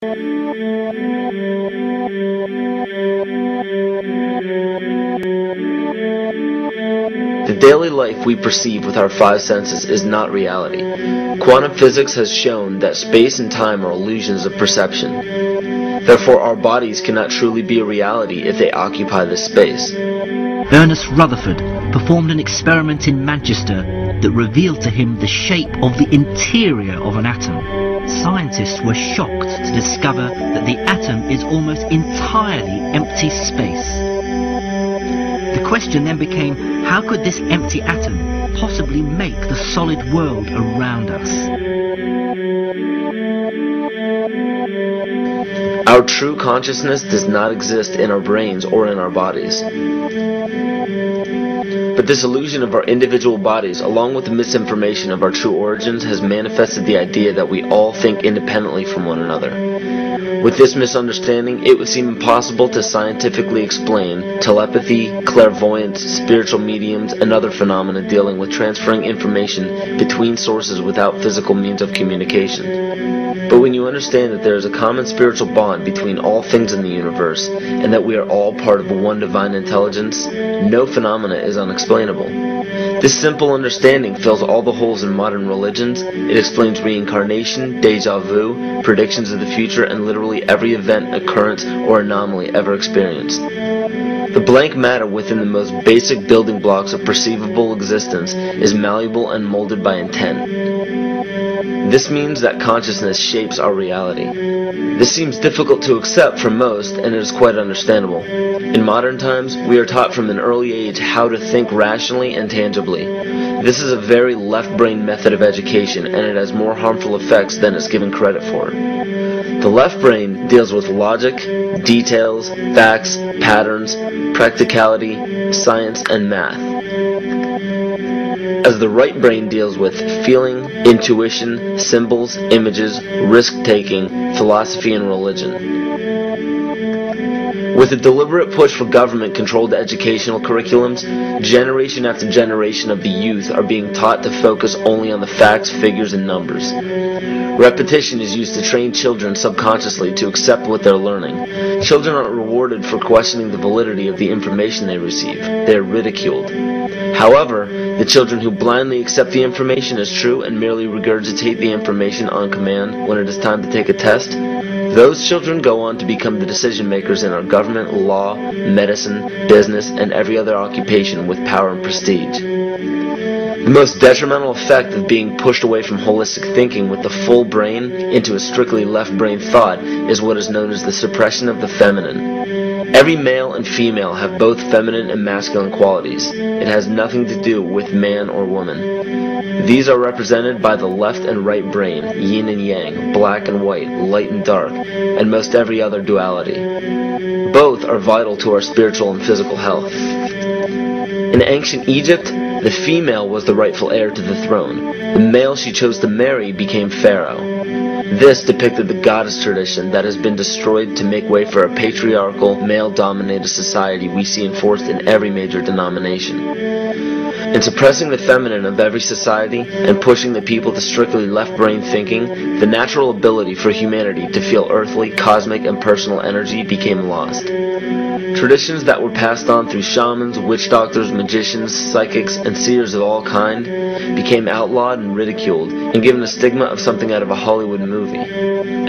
The daily life we perceive with our five senses is not reality. Quantum physics has shown that space and time are illusions of perception. Therefore, our bodies cannot truly be a reality if they occupy this space. Ernest Rutherford performed an experiment in Manchester that revealed to him the shape of the interior of an atom. Scientists were shocked to discover that the atom is almost entirely empty space. The question then became, how could this empty atom possibly make the solid world around us? Our true consciousness does not exist in our brains or in our bodies. But this illusion of our individual bodies, along with the misinformation of our true origins, has manifested the idea that we all think independently from one another. With this misunderstanding, it would seem impossible to scientifically explain telepathy, clairvoyance, spiritual mediums, and other phenomena dealing with transferring information between sources without physical means of communication. But when you understand that there is a common spiritual bond between all things in the universe, and that we are all part of one divine intelligence, no phenomena is unexplainable. This simple understanding fills all the holes in modern religions. It explains reincarnation, deja vu, predictions of the future, and literally every event, occurrence, or anomaly ever experienced. The blank matter within the most basic building blocks of perceivable existence is malleable and molded by intent. This means that consciousness shapes our reality. This seems difficult to accept for most, and it is quite understandable. In modern times, we are taught from an early age how to think rationally and tangibly. This is a very left-brain method of education, and it has more harmful effects than it's given credit for. The left brain deals with logic, details, facts, patterns, practicality, science, and math, as the right brain deals with feeling, intuition, symbols, images, risk-taking, philosophy, and religion. With a deliberate push for government-controlled educational curriculums, generation after generation of the youth are being taught to focus only on the facts, figures, and numbers. Repetition is used to train children subconsciously to accept what they're learning. Children aren't rewarded for questioning the validity of the information they receive. They are ridiculed. However, the children who blindly accept the information as true and merely regurgitate the information on command when it is time to take a test, those children go on to become the decision makers in our government, law, medicine, business, and every other occupation with power and prestige. The most detrimental effect of being pushed away from holistic thinking with the full brain into a strictly left brain thought is what is known as the suppression of the feminine. Every male and female have both feminine and masculine qualities. It has nothing to do with man or woman. These are represented by the left and right brain, yin and yang, black and white, light and dark, and most every other duality. Both are vital to our spiritual and physical health. In ancient Egypt, the female was the rightful heir to the throne. The male she chose to marry became pharaoh. This depicted the goddess tradition that has been destroyed to make way for a patriarchal, male-dominated society we see enforced in every major denomination. In suppressing the feminine of every society and pushing the people to strictly left-brain thinking, the natural ability for humanity to feel earthly, cosmic, and personal energy became lost. Traditions that were passed on through shamans, witch doctors, magicians, psychics, and seers of all kind became outlawed and ridiculed and given a stigma of something out of a Hollywood movie.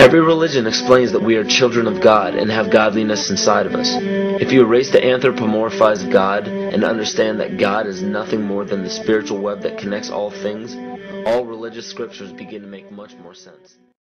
Every religion explains that we are children of God and have godliness inside of us. If you erase the anthropomorphized God and understand that God is nothing more than the spiritual web that connects all things, all religious scriptures begin to make much more sense.